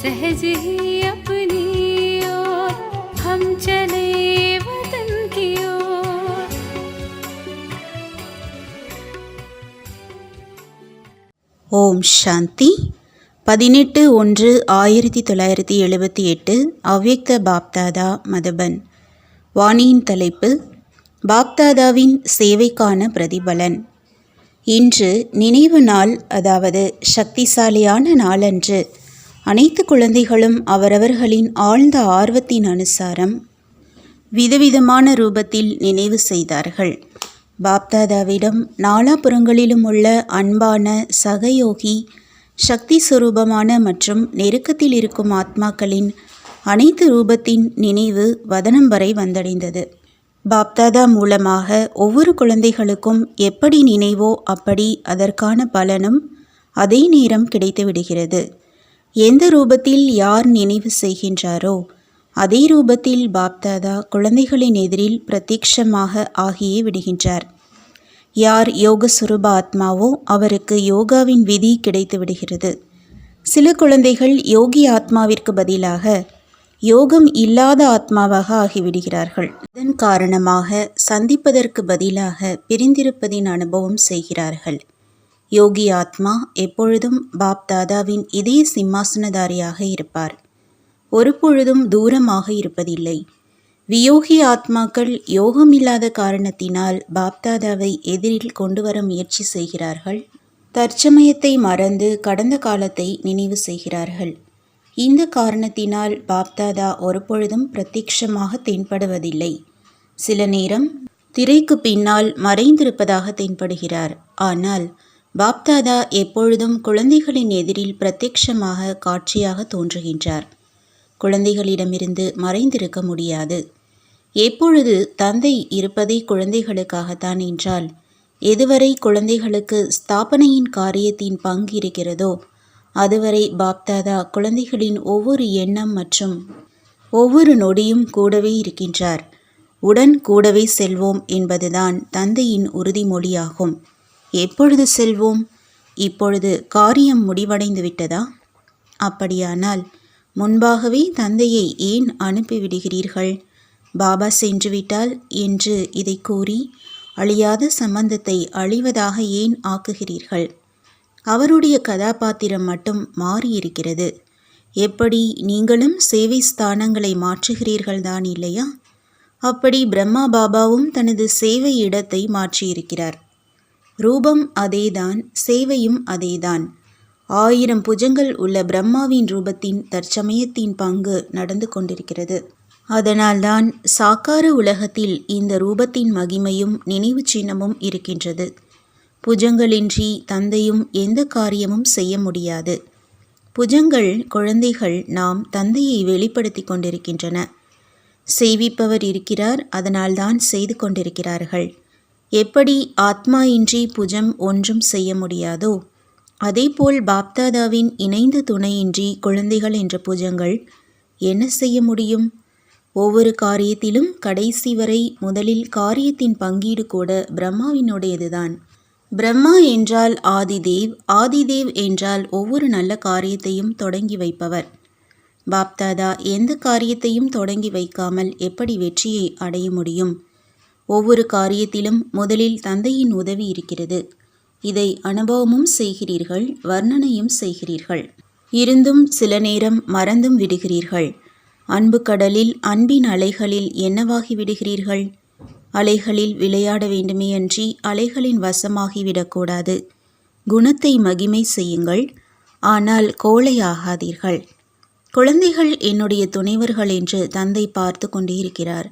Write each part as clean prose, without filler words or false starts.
सहज ही अपनी ओर हम चले वतन की ओर। ஓம் சாந்தி. 18-1-1978 அவ்யக்த பாப்தாதா மதுபன். வாணியின் தலைப்பு: பாப்தாதாவின் சேவைக்கான பிரதிபலன். இன்று நினைவு நாள், அதாவது சக்திசாலியான நாளன்று அனைத்து குழந்தைகளும் அவரவர்களின் ஆழ்ந்த ஆர்வத்தின் அனுசாரம் விதவிதமான ரூபத்தில் நினைவு செய்தார்கள். பாப்தாதாவிடம் நாலாபுறங்களிலும் உள்ள அன்பான சகயோகி, சக்தி சுரூபமான மற்றும் நெருக்கத்தில் இருக்கும் ஆத்மாக்களின் அனைத்து ரூபத்தின் நினைவு வதனம் வரை வந்தடைந்தது. பாப்தாதா மூலமாக ஒவ்வொரு குழந்தைகளுக்கும் எப்படி நினைவோ அப்படி அதற்கான பலனும் அதே நேரம் கிடைத்து விடுகிறது. எந்த ரூபத்தில் யார் நினைவு செய்கின்றாரோ அதே ரூபத்தில் பாப்தாதா குழந்தைகளின் எதிரில் பிரத்யட்சமாக ஆகியே விடுகின்றார். யார் யோக சுரூப ஆத்மாவோ அவருக்கு யோகாவின் விதி கிடைத்து விடுகிறது. சில குழந்தைகள் யோகி ஆத்மாவிற்கு பதிலாக யோகம் இல்லாத ஆத்மாவாக ஆகிவிடுகிறார்கள். இதன் காரணமாக சந்திப்பதற்கு பதிலாக பிரிந்திருப்பதின் அனுபவம் செய்கிறார்கள். யோகி ஆத்மா எப்பொழுதும் பாப்தாதாவின் இதே சிம்மாசனதாரியாக இருப்பார். ஒரு பொழுதும் தூரமாக இருப்பதில்லை. வியோகி ஆத்மாக்கள் யோகமில்லாத காரணத்தினால் பாப்தாதாவை எதிரில் கொண்டு வர முயற்சி செய்கிறார்கள். தற்சமயத்தை மறந்து கடந்த காலத்தை நினைவு செய்கிறார்கள். இந்த காரணத்தினால் பாப்தாதா ஒரு பொழுதும் பிரத்யட்சமாக தென்படுவதில்லை. சில நேரம் திரைக்கு பின்னால் மறைந்திருப்பதாக தென்படுகிறார். ஆனால் பாப்தாதா எப்பொழுதும் குழந்தைகளின் எதிரில் பிரத்யட்சமாக காட்சியாக தோன்றுகின்றார். குழந்தைகளிடமிருந்து மறைந்திருக்க முடியாது. எப்பொழுது தந்தை இருப்பதை குழந்தைகளுக்காகத்தான் என்றால், எதுவரை குழந்தைகளுக்கு ஸ்தாபனையின் காரியத்தின் பங்கு இருக்கிறதோ அதுவரை பாப்தாதா குழந்தைகளின் ஒவ்வொரு எண்ணம் மற்றும் ஒவ்வொரு நொடியும் கூடவே இருக்கின்றார். உடன் கூடவே செல்வோம் என்பதுதான் தந்தையின் உறுதிமொழியாகும். எப்பொழுது செல்வோம்? இப்பொழுது காரியம் முடிவடைந்து விட்டதா? அப்படியானால் முன்பாகவே தந்தையை ஏன் அனுப்பிவிடுகிறீர்கள்? பாபா சென்றுவிட்டால் என்று இதை கூறி அழியாத சம்பந்தத்தை அழிவதாக ஏன் ஆக்குகிறீர்கள்? அவருடைய கதாபாத்திரம் மட்டும் மாறியிருக்கிறது. எப்படி நீங்களும் சேவை ஸ்தானங்களை மாற்றுகிறீர்கள்தான் இல்லையா? அப்படி பிரம்மா பாபாவும் தனது சேவை இடத்தை மாற்றியிருக்கிறார். ரூபம் அதேதான், சேவையும் அதேதான். 1000 புஜங்கள் உள்ள பிரம்மாவின் ரூபத்தின் தற்சமயத்தின் பங்கு நடந்து கொண்டிருக்கிறது. அதனால்தான் சாக்கார உலகத்தில் இந்த ரூபத்தின் மகிமையும் நினைவு சின்னமும் இருக்கின்றது. புஜங்களின்றி தந்தையும் எந்த காரியமும் செய்ய முடியாது. புஜங்கள் குழந்தைகள் நாம் தந்தையை வெளிப்படுத்தி கொண்டிருக்கின்றன. செய்விப்பவர் இருக்கிறார், அதனால்தான் செய்து கொண்டிருக்கிறார்கள். எப்படி ஆத்மா இன்றி புஜம் ஒன்றும் செய்ய முடியாதோ அதேபோல் பாப்தாதாவின் இணைந்த துணையின்றி குழந்தைகள் என்ற புஜங்கள் என்ன செய்ய முடியும்? ஒவ்வொரு காரியத்திலும் கடைசி வரை முதலில் காரியத்தின் பங்கீடு கூட பிரம்மாவினுடையதுதான். பிரம்மா என்றால் ஆதிதேவ், ஆதிதேவ் என்றால் ஒவ்வொரு நல்ல காரியத்தையும் தொடங்கி வைப்பவர். பாப்தாதா எந்த காரியத்தையும் தொடங்கி வைக்காமல் எப்படி வெற்றியை அடைய முடியும்? ஒவ்வொரு காரியத்திலும் முதலில் தந்தையின் உதவி இருக்கிறது. இதை அனுபவமும் செய்கிறீர்கள், வர்ணனையும் செய்கிறீர்கள். இருந்தும் சில நேரம் மறந்தும் விடுகிறீர்கள். அன்பு கடலில், அன்பின் அலைகளில் என்னவாகி விடுகிறீர்கள்? அலைகளில் விளையாட வேண்டுமே அன்றி அலைகளின் வசமாகிவிடக்கூடாது. குணத்தை மகிமை செய்யுங்கள், ஆனால் கோழையாகாதீர்கள். குழந்தைகள் என்னுடைய துணைவர்கள் என்று தந்தை பார்த்து கொண்டே இருக்கிறார்.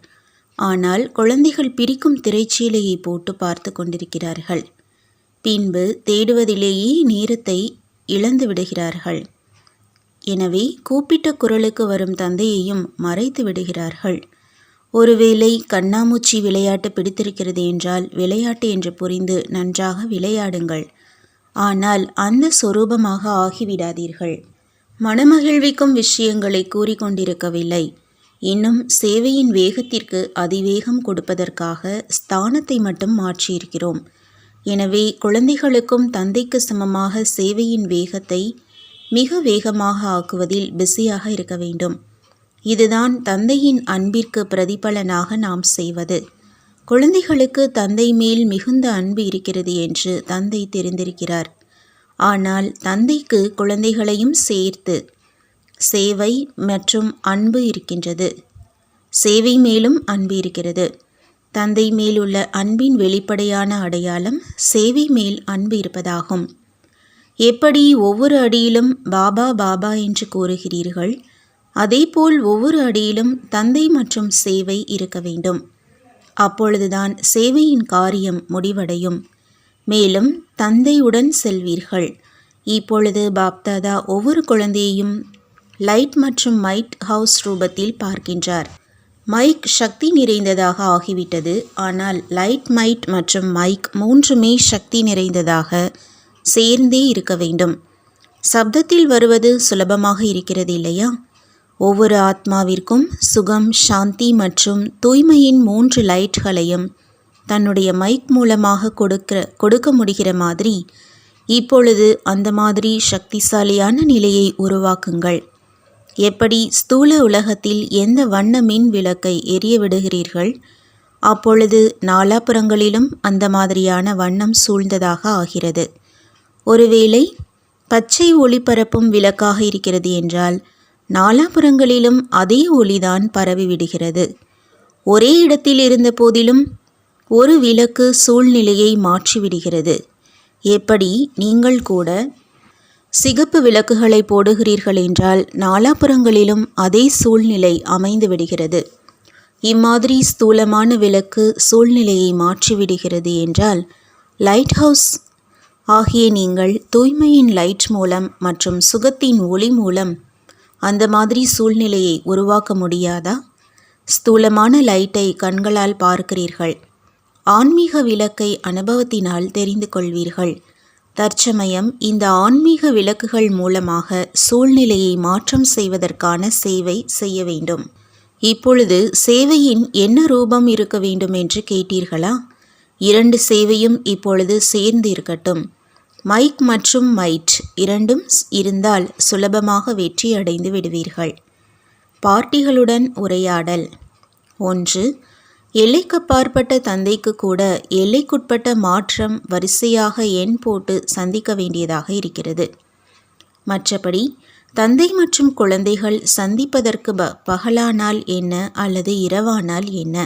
ஆனால் குழந்தைகள் பிரிக்கும் திரைச்சீலையை போட்டு பார்த்து கொண்டிருக்கிறார்கள். பின்பு தேடுவதிலேயே நேரத்தை இழந்து விடுகிறார்கள். எனவே கூப்பிட்ட குரலுக்கு வரும் தந்தையையும் மறைத்து விடுகிறார்கள். ஒருவேளை கண்ணாமூச்சி விளையாட்டு பிடித்திருக்கிறது என்றால் விளையாட்டு என்று புரிந்து நன்றாக விளையாடுங்கள். ஆனால் அந்த சொரூபமாக ஆகிவிடாதீர்கள். மனமகிழ்விக்கும் விஷயங்களை கூறிக்கொண்டிருக்கவில்லை. இன்னும் சேவையின் வேகத்திற்கு அதிவேகம் கொடுப்பதற்காக ஸ்தானத்தை மட்டும் மாற்றியிருக்கிறோம். எனவே குழந்தைகளுக்கும் தந்தைக்கு சமமாக சேவையின் வேகத்தை மிக வேகமாக ஆக்குவதில் பிஸியாக இருக்க வேண்டும். இதுதான் தந்தையின் அன்பிற்கு பிரதிபலனாக நாம் செய்வது. குழந்தைகளுக்கு தந்தை மேல் மிகுந்த அன்பு இருக்கிறது என்று தந்தை தெரிந்திருக்கிறார். ஆனால் தந்தைக்கு குழந்தைகளையும் சேர்த்து சேவை மற்றும் அன்பு இருக்கின்றது. சேவை மேலும் அன்பு இருக்கிறது. தந்தை மேலுள்ள அன்பின் வெளிப்படையான அடையாளம் சேவை மேல் அன்பு இருப்பதாகும். எப்படி ஒவ்வொரு அடியிலும் பாபா பாபா என்று கூறுகிறீர்கள், அதேபோல் ஒவ்வொரு அடியிலும் தந்தை மற்றும் சேவை இருக்க வேண்டும். அப்பொழுதுதான் சேவையின் காரியம் முடிவடையும். மேலும் தந்தையுடன் செல்வீர்கள். இப்பொழுது பாப்தாதா ஒவ்வொரு குழந்தையையும் லைட் மற்றும் மைட் ஹவுஸ் ரூபத்தில் பார்க்கின்றார். மைக் சக்தி நிறைந்ததாக ஆகிவிட்டது. ஆனால் லைட், மைட் மற்றும் மைக் மூன்றுமே சக்தி நிறைந்ததாக சேர்ந்தே இருக்க வேண்டும். சப்தத்தில் வருவது சுலபமாக இருக்கிறது இல்லையா? ஒவ்வொரு ஆத்மாவிற்கும் சுகம், சாந்தி மற்றும் தூய்மையின் 3 லைட்களையும் தன்னுடைய மைக் மூலமாக கொடுக்க முடிகிற மாதிரி இப்பொழுது அந்த மாதிரி சக்திசாலியான நிலையை உருவாக்குங்கள். எப்படி ஸ்தூல உலகத்தில் எந்த வண்ண மின் விளக்கை எரிய விடுகிறீர்கள், அப்பொழுது நாலாபுறங்களிலும் அந்த மாதிரியான வண்ணம் சூழ்ந்ததாக ஆகிறது. ஒருவேளை பச்சை ஒளி பரப்பும் விளக்காக இருக்கிறது என்றால் நாலாபுறங்களிலும் அதே ஒளிதான் பரவிவிடுகிறது. ஒரே இடத்தில் இருந்த போதிலும் ஒரு விளக்கு சூழ்நிலையை மாற்றிவிடுகிறது. எப்படி நீங்கள் கூட சிகப்பு விளக்குகளை போடுகிறீர்கள் என்றால் நாலாபுறங்களிலும் அதே சூழ்நிலை அமைந்து விடுகிறது. இம்மாதிரி ஸ்தூலமான விளக்கு சூழ்நிலையை மாற்றிவிடுகிறது என்றால் லைட் ஹவுஸ் ஆகிய நீங்கள் தூய்மையின் லைட் மூலம் மற்றும் சுகத்தின் ஒளி மூலம் அந்த மாதிரி சூழ்நிலையை உருவாக்க முடியாதா? ஸ்தூலமான லைட்டை கண்களால் பார்க்கிறீர்கள். ஆன்மீக விளக்கை அனுபவத்தினால் தெரிந்து கொள்வீர்கள். தற்சமயம் இந்த ஆன்மீக விளக்குகள் மூலமாக சூழ்நிலையை மாற்றம் செய்வதற்கான சேவை செய்ய வேண்டும். இப்பொழுது சேவையின் என்ன ரூபம் இருக்க வேண்டும் என்று கேட்டீர்களா? 2 சேவையும் இப்பொழுது சேர்ந்து இருக்கட்டும். மைக் மற்றும் மைட் இரண்டும் இருந்தால் சுலபமாக வெற்றி அடைந்து விடுவீர்கள். பார்ட்டிகளுடன் உரையாடல். 1. எல்லைக்கப்பாற்பட்ட தந்தைக்கு கூட எல்லைக்குட்பட்ட மாற்றம் வரிசையாக எண் போட்டு சந்திக்க வேண்டியதாக இருக்கிறது. மற்றபடி தந்தை மற்றும் குழந்தைகள் சந்திப்பதற்கு பகலானால் என்ன அல்லது இரவானால் என்ன?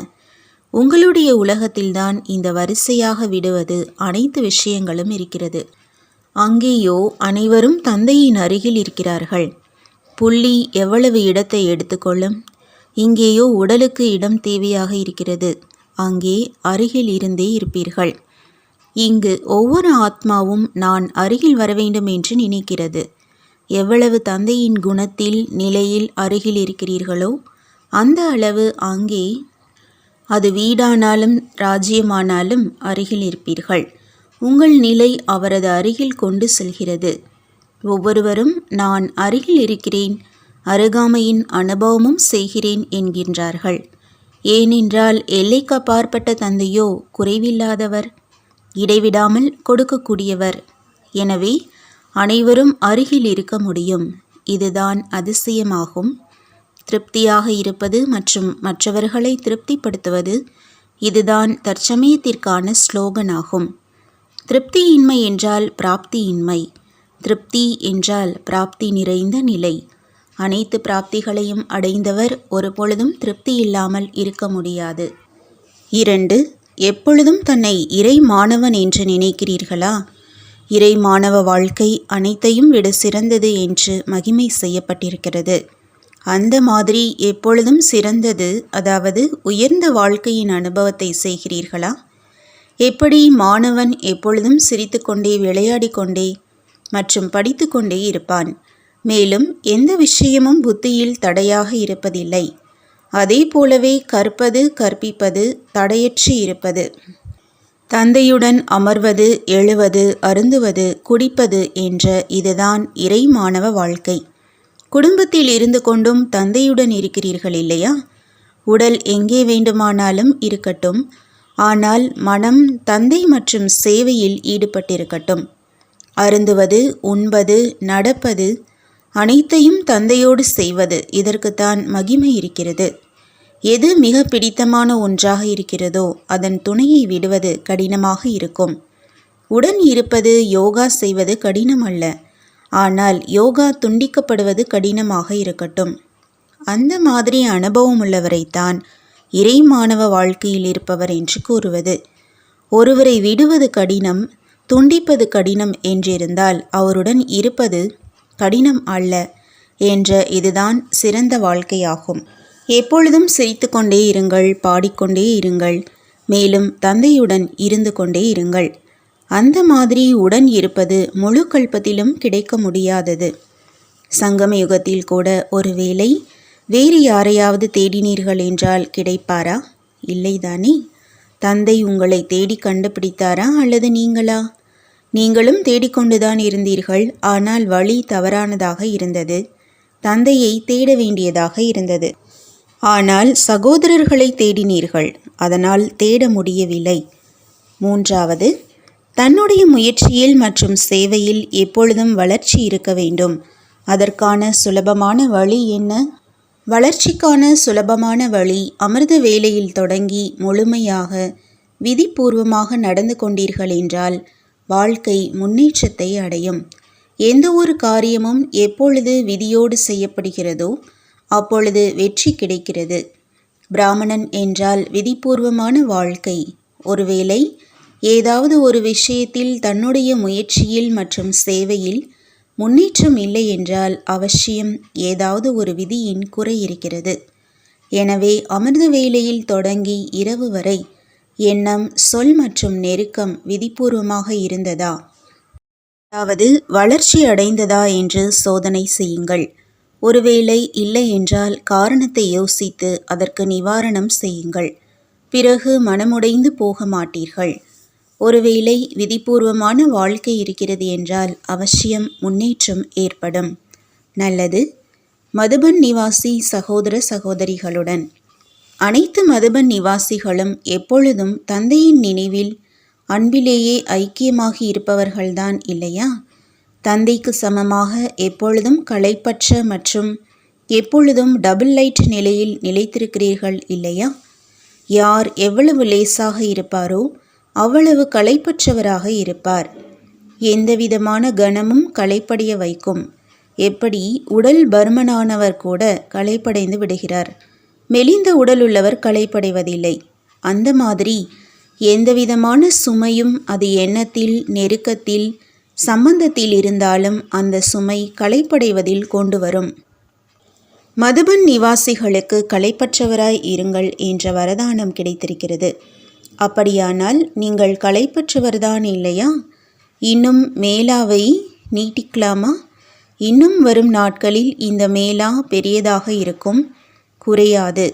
உங்களுடைய உலகத்தில்தான் இந்த வரிசையாக விடுவது அனைத்து விஷயங்களும் இருக்கிறது. அங்கேயோ அனைவரும் தந்தையின் அருகில் இருக்கிறார்கள். புள்ளி எவ்வளவு இடத்தை எடுத்துக்கொள்ளும்? இங்கேயோ உடலுக்கு இடம் தேவையாக இருக்கிறது. அங்கே அருகில் இருந்தே இருப்பீர்கள். இங்கு ஒவ்வொரு ஆத்மாவும் நான் அருகில் வர வேண்டும் என்று நினைக்கிறது. எவ்வளவு தந்தையின் குணத்தில் நிலையில் அருகில் இருக்கிறீர்களோ அந்த அளவு அங்கே அது வீடானாலும் ராஜ்யமானாலும் அருகில் இருப்பீர்கள். உங்கள் நிலை அவரது அருகில் கொண்டு செல்கிறது. ஒவ்வொருவரும் நான் அருகில் இருக்கிறேன், அருகாமையின் அனுபவமும் செய்கிறேன் என்கின்றார்கள். ஏனென்றால் எல்லைக்கப்பாற்பட்ட தந்தையோ குறைவில்லாதவர், இடைவிடாமல் கொடுக்கக்கூடியவர். எனவே அனைவரும் அருகில் இருக்க முடியும். இதுதான் அதிசயமாகும். திருப்தியாக இருப்பது மற்றும் மற்றவர்களை திருப்திப்படுத்துவது, இதுதான் தற்சமயத்திற்கான ஸ்லோகனாகும். திருப்தியின்மை என்றால் பிராப்தியின்மை, திருப்தி என்றால் பிராப்தி நிறைந்த நிலை. அனைத்து பிராப்திகளையும் அடைந்தவர் ஒருபொழுதும் திருப்தி இல்லாமல் இருக்க முடியாது. 2. எப்பொழுதும் தன்னை இறை மாணவன் என்று நினைக்கிறீர்களா? இறை மாணவ வாழ்க்கை அனைத்தையும் விட சிறந்தது என்று மகிமை செய்யப்பட்டிருக்கிறது. அந்த மாதிரி எப்பொழுதும் சிறந்தது, அதாவது உயர்ந்த வாழ்க்கையின் அனுபவத்தை செய்கிறீர்களா? எப்படி மாணவன் எப்பொழுதும் சிரித்துக்கொண்டே, விளையாடிக்கொண்டே மற்றும் படித்து கொண்டே இருப்பான். மேலும் எந்த விஷயமும் புத்தியில் தடையாக இருப்பதில்லை. அதே போலவே கற்பது, கற்பிப்பது, தடையற்று இருப்பது. தந்தையுடன் அமர்வது, எழுவது, அருந்துவது, குடிப்பது என்ற இதுதான் இறை மாணவ வாழ்க்கை. குடும்பத்தில் இருந்து கொண்டும் தந்தையுடன் இருக்கிறீர்கள் இல்லையா? உடல் எங்கே வேண்டுமானாலும் இருக்கட்டும், ஆனால் மனம் தந்தை மற்றும் சேவையில் ஈடுபட்டிருக்கட்டும். அருந்துவது, உண்பது, நடப்பது அனைத்தையும் தந்தையோடு செய்வது, இதற்குத்தான் மகிமை இருக்கிறது. எது மிக பிடித்தமான ஒன்றாக இருக்கிறதோ அதன் துணையை விடுவது கடினமாக இருக்கும். உடன் இருப்பது, யோகா செய்வது கடினம் அல்ல, ஆனால் யோகா துண்டிக்கப்படுவது கடினமாக இருக்கட்டும். அந்த மாதிரி அனுபவம் உள்ளவரைத்தான் இறை மாணவ வாழ்க்கையில் இருப்பவர் என்று கூறுவது. ஒருவரை விடுவது கடினம், துண்டிப்பது கடினம் என்றிருந்தால் அவருடன் இருப்பது கடினம் அல்ல என்ற இதுதான் சிறந்த வாழ்க்கையாகும். எப்பொழுதும் சிரித்து கொண்டே இருங்கள், பாடிக்கொண்டே இருங்கள், மேலும் தந்தையுடன் இருந்து கொண்டே இருங்கள். அந்த மாதிரி உடன் இருப்பது முழு கல்பத்திலும் கிடைக்க முடியாதது. சங்கம யுகத்தில் கூட ஒருவேளை வேறு யாரையாவது தேடினீர்கள் என்றால் கிடைப்பாரா? இல்லைதானே? தந்தை உங்களை தேடி கண்டுபிடித்தாரா அல்லது நீங்களா? நீங்களும் தேடிக்கொண்டுதான் இருந்தீர்கள், ஆனால் வழி தவறானதாக இருந்தது. தந்தையை தேட வேண்டியதாக இருந்தது. ஆனால் சகோதரர்களை தேடினீர்கள், அதனால் தேட முடியவில்லை. மூன்றாவது, தன்னுடைய முயற்சியில் மற்றும் சேவையில் எப்பொழுதும் வளர்ச்சி இருக்க வேண்டும். அதற்கான சுலபமான வழி என்ன? வளர்ச்சிக்கான சுலபமான வழி அமிர்த வேளையில் தொடங்கி முழுமையாக விதிபூர்வமாக நடந்து கொண்டீர்கள் என்றால் வாழ்க்கை முன்னேற்றத்தை அடையும். எந்த ஒரு காரியமும் எப்பொழுது விதியோடு செய்யப்படுகிறதோ அப்பொழுது வெற்றி கிடைக்கிறது. பிராமணன் என்றால் விதிபூர்வமான வாழ்க்கை. ஒருவேளை ஏதாவது ஒரு விஷயத்தில் தன்னுடைய முயற்சியில் மற்றும் சேவையில் முன்னேற்றம் இல்லை என்றால் அவசியம் ஏதாவது ஒரு விதியின் குறை இருக்கிறது. எனவே அமிர்த வேளையில் தொடங்கி இரவு வரை எண்ணம், சொல் மற்றும் நெருக்கம் விதிபூர்வமாக இருந்ததா, அதாவது வளர்ச்சி அடைந்ததா என்று சோதனை செய்யுங்கள். ஒருவேளை இல்லை என்றால் காரணத்தை யோசித்து அதற்கு நிவாரணம் செய்யுங்கள். பிறகு மனமுடைந்து போக மாட்டீர்கள். ஒருவேளை விதிபூர்வமான வாழ்க்கை இருக்கிறது என்றால் அவசியம் முன்னேற்றம் ஏற்படும். நல்லது. மதுபன் நிவாசி சகோதர சகோதரிகளுடன் அனைத்து மதுபன் நிவாசிகளும் எப்பொழுதும் தந்தையின் நினைவில் அன்பிலேயே ஐக்கியமாகி இருப்பவர்கள்தான் இல்லையா? தந்தைக்கு சமமாக எப்பொழுதும் களைப்பற்ற மற்றும் எப்பொழுதும் டபுள் லைட் நிலையில் நிலைத்திருக்கிறீர்கள் இல்லையா? யார் எவ்வளவு லேசாக இருப்பாரோ அவ்வளவு களைப்பற்றவராக இருப்பார். எந்தவிதமான கனமும் களைப்படைய வைக்கும். எப்படி உடல் பருமனானவர் கூட களைப்படைந்து விடுகிறார், மெலிந்த உடல் உள்ளவர் களைப்படைவதில்லை. அந்த மாதிரி எந்தவிதமான சுமையும் அது எண்ணத்தில், நெருக்கத்தில், சம்பந்தத்தில் இருந்தாலும் அந்த சுமை களைப்படைவதில் கொண்டு வரும். மதுபன் நிவாசிகளுக்கு களைப்பற்றவராய் இருங்கள் என்ற வரதானம் கிடைத்திருக்கிறது. அப்படியானால் நீங்கள் களைப்பற்றவர்தான் இல்லையா? இன்னும் மேலாவை நீட்டிக்கலாமா? இன்னும் வரும் நாட்களில் இந்த மேலா பெரியதாக இருக்கும், குறையாது.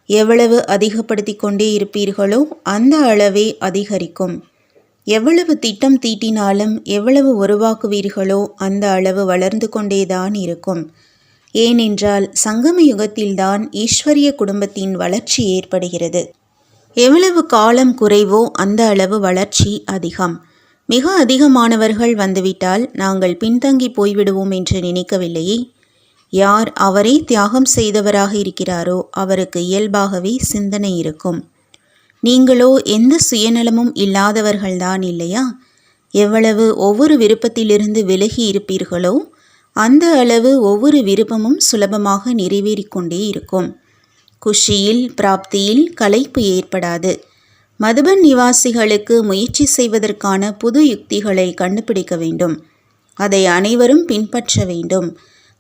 எவ்வளவு அதிகப்படுத்தி கொண்டே இருப்பீர்களோ அந்த அளவே அதிகரிக்கும். எவ்வளவு திட்டம் தீட்டினாலும், எவ்வளவு உருவாக்குவீர்களோ அந்த அளவு வளர்ந்து கொண்டேதான் இருக்கும். ஏனென்றால் சங்கம யுகத்தில்தான் ஈஸ்வரிய குடும்பத்தின் வளர்ச்சி ஏற்படுகிறது. எவ்வளவு காலம் குறைவோ அந்த அளவு வளர்ச்சி அதிகம். மிக அதிகமானவர்கள் வந்துவிட்டால் நாங்கள் பின்தங்கி போய்விடுவோம் என்று நினைக்கவில்லையே. யார் அவரே தியாகம் செய்தவராக இருக்கிறாரோ அவருக்கு இயல்பாகவே சிந்தனை இருக்கும். நீங்களோ எந்த சுயநலமும் இல்லாதவர்கள்தான் இல்லையா? எவ்வளவு ஒவ்வொரு விருப்பத்திலிருந்து விலகி இருப்பீர்களோ அந்த அளவு ஒவ்வொரு விருப்பமும் சுலபமாக நிறைவேறிக்கொண்டே இருக்கும். குஷியில், பிராப்தியில் களைப்பு ஏற்படாது. மதுபன் நிவாசிகளுக்கு முயற்சி செய்வதற்கான புது யுக்திகளை கண்டுபிடிக்க வேண்டும். அதை அனைவரும் பின்பற்ற வேண்டும்.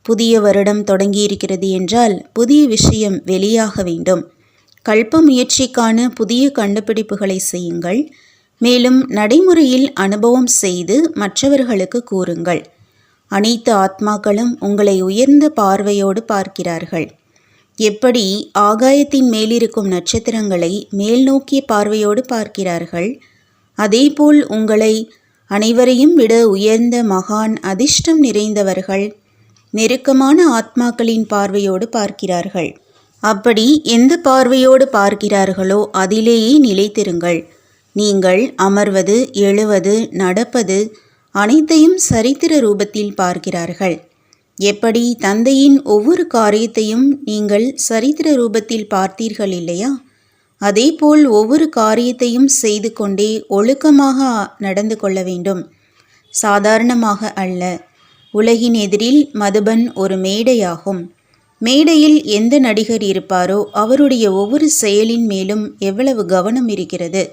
புதிய வருடம் தொடங்கியிருக்கிறது என்றால் புதிய விஷயம் வெளியாக வேண்டும். கல்ப முயற்சிக்கான புதிய கண்டுபிடிப்புகளை செய்யுங்கள். மேலும் நடைமுறையில் அனுபவம் செய்து மற்றவர்களுக்கு கூறுங்கள். அனைத்து ஆத்மாக்களும் உங்களை உயர்ந்த பார்வையோடு பார்க்கிறார்கள். எப்படி ஆகாயத்தின் மேலிருக்கும் நட்சத்திரங்களை மேல் நோக்கிய பார்வையோடு பார்க்கிறார்கள், அதேபோல் உங்களை அனைவரையும் விட உயர்ந்த மகான் அதிர்ஷ்டம் நிறைந்தவர்கள் நெருக்கமான ஆத்மாக்களின் பார்வையோடு பார்க்கிறார்கள். அப்படி எந்த பார்வையோடு பார்க்கிறார்களோ அதிலேயே நிலைத்திருங்கள். நீங்கள் அமர்வது, எழுவது, நடப்பது அனைத்தையும் சரித்திர ரூபத்தில் பார்க்கிறார்கள். எப்படி தந்தையின் ஒவ்வொரு காரியத்தையும் நீங்கள் சரித்திர ரூபத்தில் பார்த்தீர்கள் இல்லையா? அதேபோல் ஒவ்வொரு காரியத்தையும் செய்து கொண்டே ஒழுக்கமாக நடந்து கொள்ள வேண்டும். சாதாரணமாக அல்ல. உலகின் எதிரில் மதுபன் ஒரு மேடையாகும். மேடையில் எந்த நடிகர் இருப்பாரோ அவருடைய ஒவ்வொரு செயலின் மேலும் எவ்வளவு கவனம் இருக்கிறது.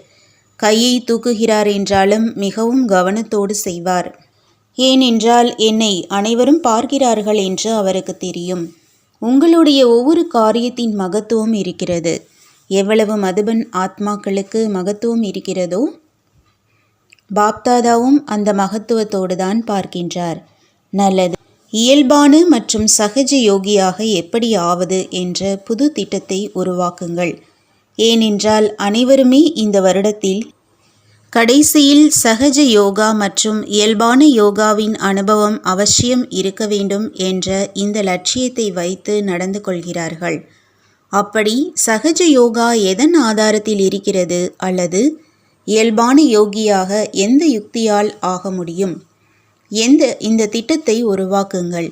கையை தூக்குகிறார் என்றாலும் மிகவும் கவனத்தோடு செய்வார். ஏனென்றால் என்னை அனைவரும் பார்க்கிறார்கள் என்று அவருக்கு தெரியும். உங்களுடைய ஒவ்வொரு காரியத்தின் மகத்துவம் இருக்கிறது. எவ்வளவு மதுபன் ஆத்மாக்களுக்கு மகத்துவம் இருக்கிறதோ பாப்தாதாவும் அந்த மகத்துவத்தோடு தான் பார்க்கின்றார். நல்லது. இயல்பான மற்றும் சகஜ யோகியாக எப்படி ஆவது என்ற புது திட்டத்தை உருவாக்குங்கள். ஏனென்றால் அனைவருமே இந்த வருடத்தில் கடைசியில் சகஜ யோகா மற்றும் இயல்பான யோகாவின் அனுபவம் அவசியம் இருக்க வேண்டும் என்ற இந்த லட்சியத்தை வைத்து நடந்து கொள்கிறார்கள். அப்படி சகஜ யோகா எதன் ஆதாரத்தில் இருக்கிறது அல்லது இயல்பான யோகியாக எந்த யுக்தியால் ஆக முடியும்? இந்த திட்டத்தை உருவாக்குங்கள்.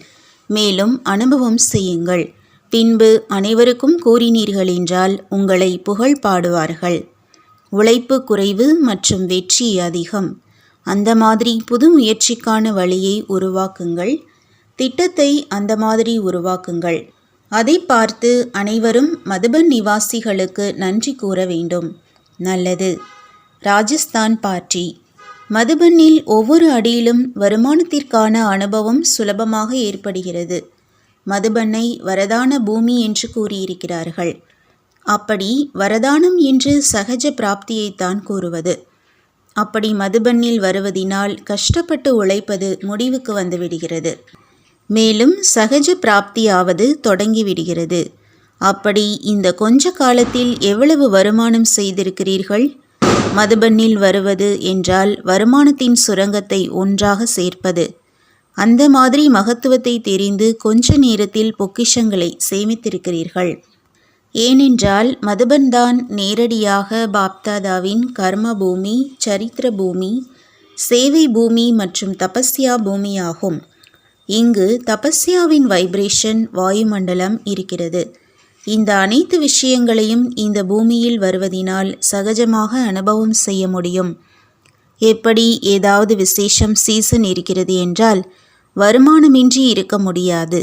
மேலும் அனுபவம் செய்யுங்கள். பின்பு அனைவருக்கும் கூறினீர்கள் என்றால் உங்களை புகழ் பாடுவார்கள். உழைப்பு குறைவு மற்றும் வெற்றி அதிகம். அந்த மாதிரி புது முயற்சிக்கான வழியை உருவாக்குங்கள். திட்டத்தை அந்த மாதிரி உருவாக்குங்கள். அதை பார்த்து அனைவரும் மதுபன் நிவாசிகளுக்கு நன்றி கூற வேண்டும். நல்லது. ராஜஸ்தான் பார்ட்டி. மதுபனில் ஒவ்வொரு அடியிலும் வருமானத்திற்கான அனுபவம் சுலபமாக ஏற்படுகிறது. மதுபனை வரதான பூமி என்று கூறியிருக்கிறார்கள். அப்படி வரதானம் என்று சகஜ பிராப்தியைத்தான் கூறுவது. அப்படி மதுபனில் வருவதினால் கஷ்டப்பட்டு உழைப்பது முடிவுக்கு வந்துவிடுகிறது. மேலும் சகஜ பிராப்தியாவது தொடங்கிவிடுகிறது. அப்படி இந்த கொஞ்ச காலத்தில் எவ்வளவு வருமானம் செய்திருக்கிறீர்கள்? மதுபனில் வருவது என்றால் வருமானத்தின் சுரங்கத்தை ஒன்றாக சேர்ப்பது. அந்த மாதிரி மகத்துவத்தை தெரிந்து கொஞ்ச நேரத்தில் பொக்கிஷங்களை சேமித்திருக்கிறீர்கள். ஏனென்றால் மதுபன்தான் நேரடியாக பாப்தாதாவின் கர்ம பூமி, சரித்திர பூமி, சேவை பூமி மற்றும் தபஸ்யா பூமியாகும். இங்கு தபஸ்யாவின் வைப்ரேஷன் வாயுமண்டலம் இருக்கிறது. இந்த அனைத்து விஷயங்களையும் இந்த பூமியில் வருவதினால் சகஜமாக அனுபவம் செய்ய முடியும். எப்படி ஏதாவது விசேஷம் சீசன் இருக்கிறது என்றால் வருமானமின்றி இருக்க முடியாது.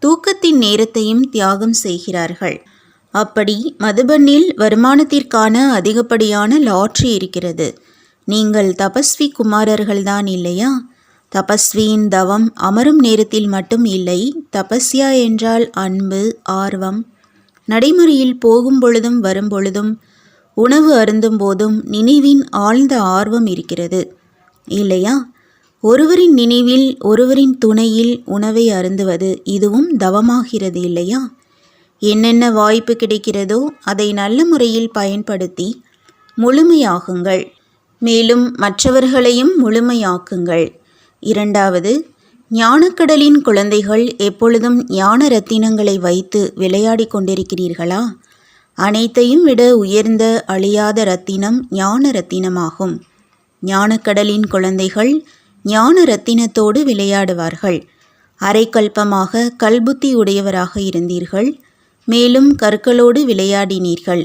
தூக்கத்தின் நேரத்தையும் தியாகம் செய்கிறார்கள். அப்படி மதுபனில் வருமானத்திற்கான அதிகப்படியான லாட்ரி இருக்கிறது. நீங்கள் தபஸ்வி குமாரர்கள்தான் இல்லையா? தபஸ்வியின் தவம் அமரும் நேரத்தில் மட்டும் இல்லை. தபஸ்யா என்றால் அன்பு, ஆர்வம். நடைமுறையில் போகும் பொழுதும் வரும் பொழுதும் உணவு அருந்தும் போதும் நினைவின் ஆழ்ந்த ஆர்வம் இருக்கிறது இல்லையா? ஒருவரின் நினைவில் ஒருவரின் துணையில் உணவை அருந்துவது இதுவும் தவமாகிறது இல்லையா? என்னென்ன வாய்ப்பு கிடைக்கிறதோ அதை நல்ல முறையில் பயன்படுத்தி முழுமையாகுங்கள். மேலும் மற்றவர்களையும் முழுமையாக்குங்கள். இரண்டாவது, ஞானக்கடலின் குழந்தைகள் எப்பொழுதும் ஞான ரத்தினங்களை வைத்து விளையாடி கொண்டிருக்கிறீர்களா? அனைத்தையும் விட உயர்ந்த அழியாத ரத்தினம் ஞான ரத்தினமாகும். ஞானக்கடலின் குழந்தைகள் ஞான ரத்தினத்தோடு விளையாடுவார்கள். அரைக்கல்பமாக கல்புத்தி உடையவராக இருந்தீர்கள். மேலும் கற்களோடு விளையாடினீர்கள்.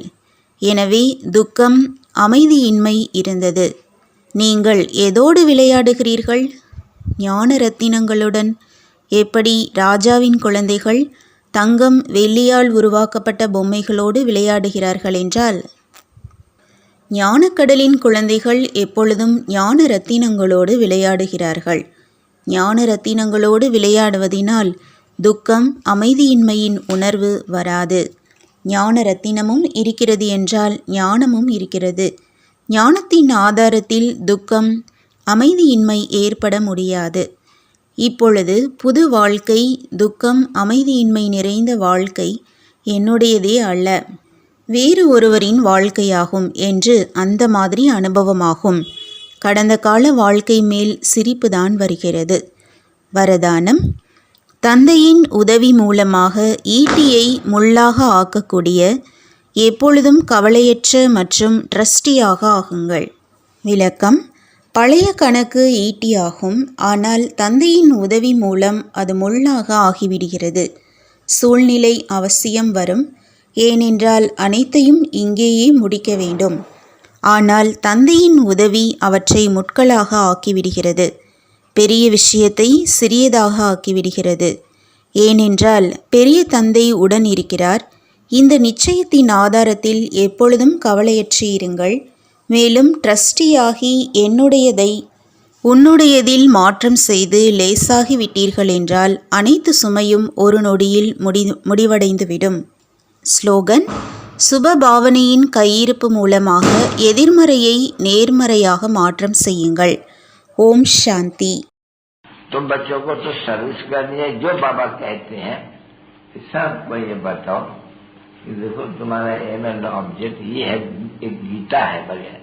எனவே துக்கம், அமைதியின்மை இருந்தது. நீங்கள் எதோடு விளையாடுகிறீர்கள்? ஞான ரத்தினங்களுடன். எப்படி ராஜாவின் குழந்தைகள் தங்கம், வெள்ளியால் உருவாக்கப்பட்ட பொம்மைகளோடு விளையாடுகிறார்கள் என்றால், ஞானக்கடலின் குழந்தைகள் எப்பொழுதும் ஞான ரத்தினங்களோடு விளையாடுகிறார்கள். ஞான ரத்தினங்களோடு விளையாடுவதினால் துக்கம் அமைதியின்மையின் உணர்வு வராது. ஞான ரத்தினமும் இருக்கிறது என்றால் ஞானமும் இருக்கிறது. ஞானத்தின் ஆதாரத்தில் துக்கம் அமைதியின்மை ஏற்பட முடியாது. இப்பொழுது புது வாழ்க்கை, துக்கம் அமைதியின்மை நிறைந்த வாழ்க்கை என்னுடையதே அல்ல, வேறு ஒருவரின் வாழ்க்கையாகும் என்று அந்த மாதிரி அனுபவமாகும். கடந்த கால வாழ்க்கை மேல் சிரிப்புதான் வருகிறது. வரதானம்: தந்தையின் உதவி மூலமாக ஈட்டியை முள்ளாக ஆக்கக்கூடிய, எப்பொழுதும் கவலையற்ற மற்றும் ட்ரஸ்டியாக ஆகுங்கள். விளக்கம்: பழைய கணக்கு ஈட்டியாகும், ஆனால் தந்தையின் உதவி மூலம் அது முள்ளாக ஆகிவிடுகிறது. சூழ்நிலை அவசியம் வரும், ஏனென்றால் அனைத்தையும் இங்கேயே முடிக்க வேண்டும். ஆனால் தந்தையின் உதவி அவற்றை முட்களாக ஆக்கிவிடுகிறது. பெரிய விஷயத்தை சிறியதாக ஆக்கிவிடுகிறது. ஏனென்றால் பெரிய தந்தை உடன் இருக்கிறார். இந்த நிச்சயத்தின் ஆதாரத்தில் எப்பொழுதும் கவலையற்று இருங்கள். மேலும் ட்ரஸ்டியாகி என்னுடையதை உன்னுடையதில் மாற்றம் செய்து லேசாகி விட்டீர்கள் என்றால் அனைத்து சுமையும் ஒரு நொடியில் முடிவடைந்துவிடும். ஸ்லோகன்: சுப பாவனையின் கையிருப்பு மூலமாக எதிர்மறையை நேர்மறையாக மாற்றம் செய்யுங்கள். ஓம் சாந்தி. तो बच्चों को तो सर्विस करनी है, जो बाबा कहते हैं सबको ये बताओ कि देखो तुम्हारा एम एंड ऑब्जेक्ट ये है, एक गीता है बगैर,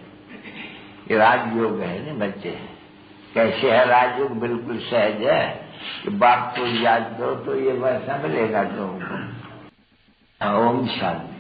ये राजयोग है ना बच्चे। कैसे है राजयोग? बिल्कुल सहज है कि बाप को याद करो तो ये वैसा मिलेगा तुमको। ओम शांति।